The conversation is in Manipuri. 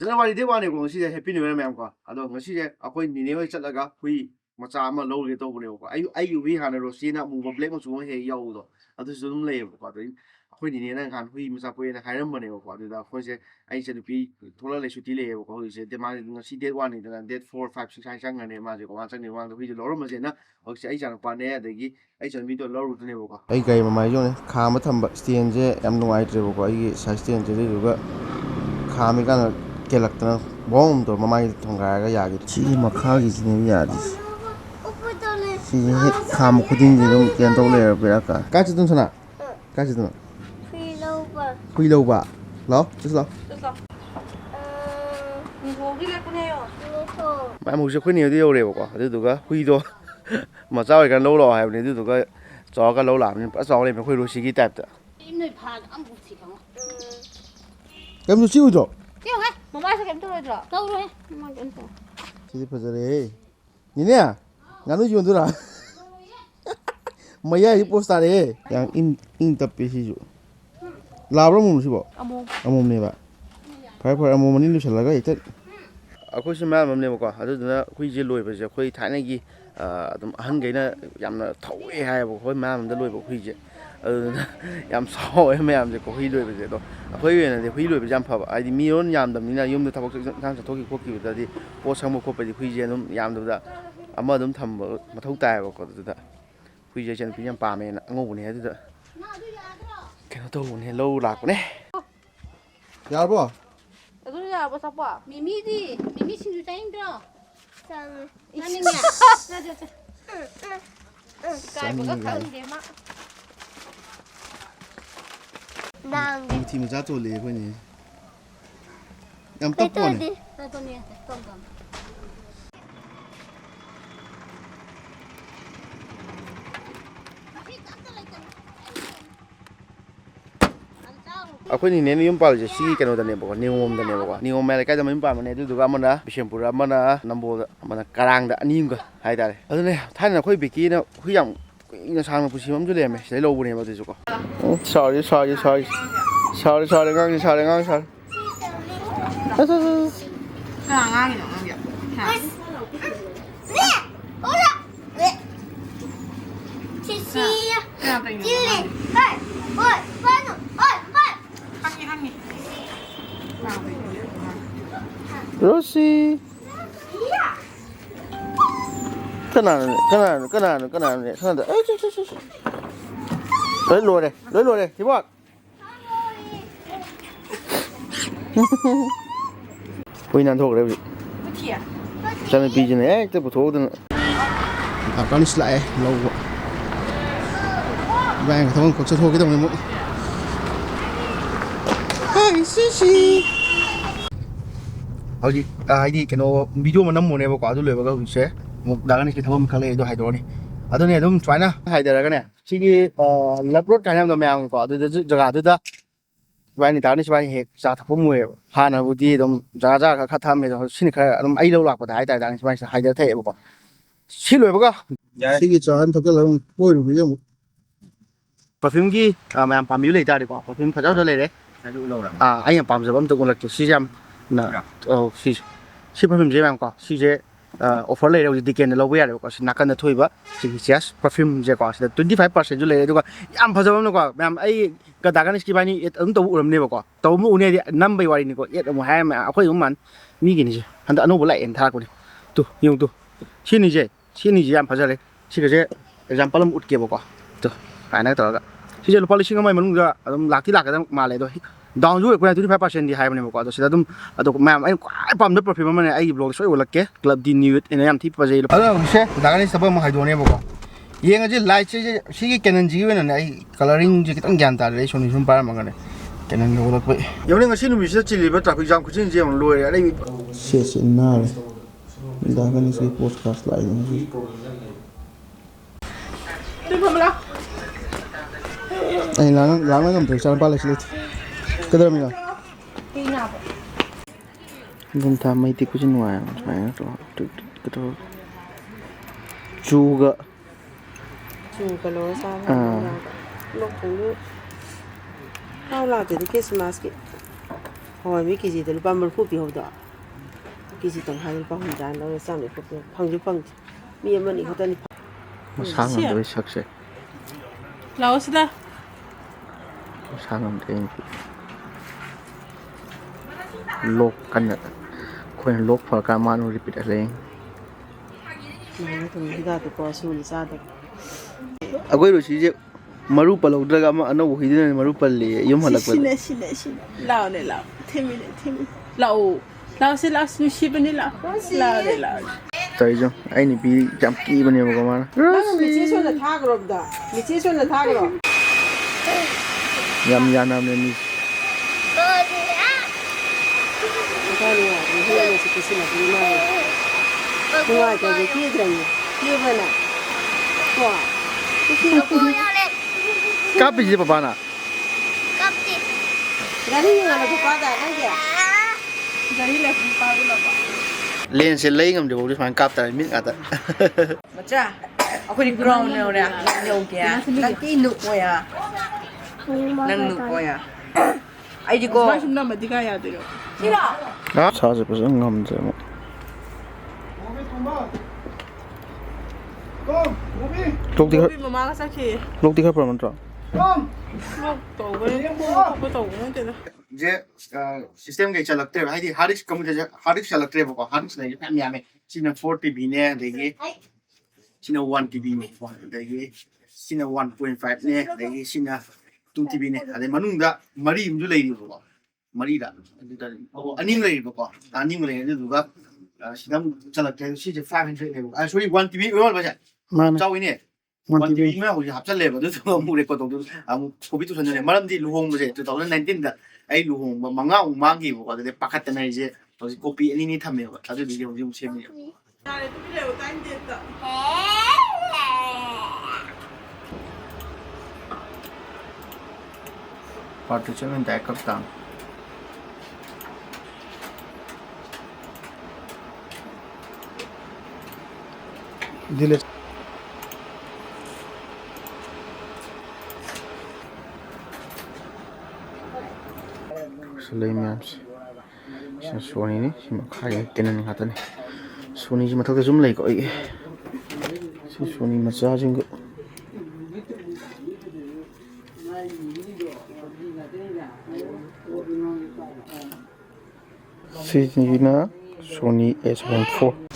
January day 1 ko ngasi happy new year ma'am ko ado ngasi je akoi nini hoi chatlaga hui macha ama lowge to bune ko ai hui hana rosi na mu black mu chu he yau do adu su dum lei ko ado akoi nini na kan hui macha ko na khairam bane ko adu da khoi je ai je nupi thola le shuti le ko hui je de ma ngasi day 1 ni da date 4 5 6 sang ne ma je ko ma chang ni wang hui je loro ma je na hoi je ai jang pa ne adagi ai jan mi do loro du ne ko ai gai ma mai jo ne kha ma thamba stand je yam nuai tre ko ai sai stand je ru ga kha mi kan kelakna bom to mamai thonga ga ya gi chi makha gi ni ya di chi kham khuding ji dum ken to le ba ka chi dum sana ka chi dum hui lo ba lo just lo ni ho gi le kune yo mai mu je khoi ni de yo le ba ko adu du ga hui do ma cha ga lo lo ha ni du ga cho ga lo la ni pa so le me khoi ro shi gi type da im pha am bu chi khang kem lu chi u jo tiêu ngay mama sẽ kém tôi rồi đâu rồi mama kém tôi chi pa jare ni ne nga nu yun du ra maya hi post are yang in tap pe si ju la bro mu si bo amom ne ba phai amom ni lu sala ga ite akhoi si ma mam ne ko adu na khui je loi ba je khoi thai na gi adum ahan gai na yamna thawe hai bo khoi ma mam da loi bo khui je yam so em yam je ko hui loi ba je do akhoi ye na de hui loi ba jam pha ba ai di mi ron yam dam ni na yum da thabok sang sa thoki khokki da di po sang mo khop ba di hui je num yam da ama dum tham ba mathau tai ba ko da hui je chen pi yam pa me na ngou ne da keno to ne lo la ko ne ya bo tôi giờ bữa sau bỏ mimi đi mimi xin chú cháy chưa Sang anh đi nhà ra cho cái bữa các khăn gì mà đang đi thì mình ra tổ lệ coi nhỉ em tóc qua này ra tôi nè tôm tôm akhoi ni ne yum pal je si keno da ne bo ni ngom da ne bo ni ngom me kai da min pa ma ne du ga mana bishempura mana nambo da mana karang da anim ga hai da adu ne thain na khoi biki na hui yang ina sang na pusi mam ju le me sei lo bu ne ba du ko sorry ngang sorry cái ngang gì nó ngang gì nè ôi nè chị chị chị đây ôi phan khăn đi Rosie cái nào này sao đấy lấy lùa đây thì bọn ui nan thuộc đấy cái thiệt cho nên bây giờ này tôi bỏ thố nữa con đi lại lâu quá vàng không có cho thua cái đồng này mỗi hai xí howji ID keno video manam mone ba kwa du le ba ga se mo da ga ni ki thom khale do hai do ni adu ne dum try na hai da ga ne chi gi lap road ka nam do myang ko du jaga du da ba ni da ni ba he sa tha phom mwe ha na bu di dum ja ka kha tham me do sin kha dum ai lo lak ba da hai da ni ba hai da the ba ko chi loi ba ga chi gi chan thok la poi ru bi perfume gi ma pam yu le da di ko perfume pha jaw le de ai pam sa bam to ko lak si jam na si perfume je bang ko si je offer le ro di ken lo ba ya ko si nakan da thoi ba si just perfume je ko si 25% ju le do ko yam pha jabam no ko ma'am ai ka da kan ki ba ni et ang to uram ne ba ko to mu ne di nam bai wari ni ko et mu ha ma akhoi man mi gi ni je han da anu bo lai en tha ko ni tu yung tu si ni je yam pha ja le si ga je example um ut ke ba ko tu ai na to ga si je lo policy ngai manung ga lak ti lak ga ma le do down ju ko 25% di hai bane ko ado sida dum ado ma'am ai kwai pam de perfume mane ai blog soi wala ke club di new ina yam thi pa je ado se da ni sabam hai do ne ba ko yeng je light je si ki canon ji wen na ai coloring je kitang gyan ta le soni sum pa ma ga ne canon lo lak pai yo ne ngasi nu mi se chili ba traffic jam ku chin je on lo re ai se na le da ga ni se podcast lai ni đi không lo ai lang ngam pe chan pa le slit cái đó mình là đi nào không tham mấy tí của trên ngoài phải đó cái đó chu cái lối sao lúc cũng sao là thì cái Christmas kì ꯍꯋꯥꯏ ꯃꯤ ꯀꯦꯖꯤꯗ ꯂꯨꯄꯥ 30 ꯄꯤꯍꯧꯗꯣ ꯀꯦꯖꯤ ꯇꯪꯈꯥꯏ ꯂꯨꯄꯥ 60 ꯂꯧꯔꯦ ꯆꯥꯝꯃ ꯐꯪꯁꯨ ꯐꯪꯗꯦ ꯃꯤ ꯑꯃꯅꯤ ꯈꯛꯇꯅꯤ ꯃꯁꯥ ꯉꯝꯗꯕꯩ ꯁꯛꯁꯦ ꯂꯥꯛꯑꯣ ꯁꯤꯗ ꯃꯁꯥ ꯉꯝꯗꯦ ꯂꯣꯛ ꯀꯟꯅ ꯑꯩꯈꯣꯏꯅ ꯂꯣꯛ ꯐꯔꯀꯥꯟꯗ ꯃꯥꯅ ꯔꯤꯄꯤꯠ ꯍꯜꯂꯛꯏ ꯍꯤꯗꯥꯛꯇꯣ ꯁꯨꯅ ꯆꯥꯗꯕ ꯑꯩꯈꯣꯏ ꯔꯣꯁꯤꯁꯦ ꯃꯔꯨ ꯄꯜꯍꯧꯗ꯭ꯔꯒ ꯑꯃ ꯑꯅꯧꯕ ꯍꯨꯏꯗꯨꯅ ꯃꯔꯨ ꯄꯜꯂꯤ ꯌꯨꯝ ꯍꯜꯂꯛꯄꯗ ꯁꯤꯅ ꯂꯥꯛꯑꯣꯅꯦ ꯂꯥꯛꯑꯣ ꯊꯦꯝꯃꯤꯅꯦ ꯂꯥꯛꯑꯣ ꯂꯥꯛꯑꯣꯁꯤ ꯂꯥꯛꯑꯣ ꯅꯨꯡꯁꯤꯕꯅꯤ ꯂꯥꯛꯑꯣ ꯂꯥꯛꯑꯣ ꯇꯧꯔꯤꯁꯨ ꯑꯩ ꯅꯨꯄꯤ ꯌꯥꯝ ꯀꯤꯕꯅꯦꯕꯀꯣ ꯃꯥꯅ ꯅꯪ ꯃꯦꯆꯦꯁ ꯑꯣꯏꯅ ꯊꯥꯈ꯭ꯔꯣ ꯑꯝꯇ ꯃꯦꯆꯦꯁ ꯑꯣꯏꯅ ꯊꯥꯈ꯭ꯔꯣ ꯌꯥꯝ ꯌꯥꯅꯕꯅꯦ ꯃꯤꯁꯦ ꯅꯨꯡꯉꯥꯏꯇꯕ ꯀꯦꯗ꯭ꯔꯅꯤ ꯀꯦꯕ꯭ꯔꯅ ꯀꯣ ꯀꯥꯞꯄꯤꯁꯦ ꯄꯄꯥꯅ Kapti. ꯒꯥꯔꯤ ꯌꯦꯡꯉꯣ ꯄꯄꯥꯗ ꯅꯪꯒꯤ ꯒꯥꯔꯤ ꯂꯩ ꯄꯄꯥꯗ ꯂꯥꯛꯄ ꯂꯦꯟꯁꯦ ꯂꯩ ꯉꯝꯗ꯭ꯔꯤꯐꯥꯎꯗꯤ ꯁꯨꯃꯥꯏꯅ ꯀꯥꯞꯇꯥꯔꯦ ꯃꯤꯠ ꯉꯥꯛꯇ ꯃꯆꯥ ꯑꯩꯈꯣꯏꯗꯤ ꯒ꯭ꯔꯥꯎꯟ ꯌꯧꯔꯦ ꯌꯧꯒꯦ ꯅꯪꯗꯤ ꯅꯨꯛꯑꯣꯌꯥ ꯅꯪ ꯅꯨꯛꯑꯣꯌꯥ ꯑꯩꯗꯤꯀꯣ ꯁꯨꯝ ꯅꯝꯃꯗꯤ ꯀꯥ ꯌꯥꯗꯣꯏꯔꯣ ꯁꯥꯁꯦ ꯐꯖꯅ ꯉꯝꯗ꯭ꯔꯦ ꯑꯃꯨꯛ ꯂꯣꯛꯇꯤ ꯃꯃꯥꯒ ꯆꯠꯈꯤ ꯈꯔ ꯐꯔ ꯅꯠꯇ꯭ꯔꯣ ꯁꯦ ꯁꯤꯁꯇꯦꯝ ꯀꯩ ꯆꯜꯂꯛꯇ꯭ꯔꯦꯕ ꯍꯥꯏꯗꯤ ꯍꯥꯔꯗꯤꯛꯁ ꯀꯝꯄ꯭ꯌꯨꯇꯔꯁꯦ ꯍꯥꯔꯗꯤꯛꯁ ꯆꯜꯂꯛꯇ꯭ꯔꯦꯕꯀꯣ ꯍꯥꯔꯗꯤꯛꯁ ꯂꯩꯔꯤꯁꯦ ꯃꯌꯥꯝ ꯌꯥꯝꯃꯦ ꯁꯤꯅ 4 TBꯅꯦ ꯑꯗꯒꯤ sina 1 TB ne adagi sina 1.5 ne adagi sina 2 TB ne adai manungda mari imju leiribo mari da anim leiribo ko anim leiri duga sidam chalakte si je 500 leiribo sorry 1 TB wal ba ja chawine 1 TB ma ho hapchal lebo du mu record do amu covid to sanne maramdi luhong je 2019 da ai luhong ba manga mangi bo adai pakhatna je copy ani ni thame ba adu video ju semi partition and backup down. Delete. Selai maps. Sony ni, si makaya Canon nga tani. Sony si matag zoom lay ko ay. Si Sony massaging ko. Sini na Sony A74.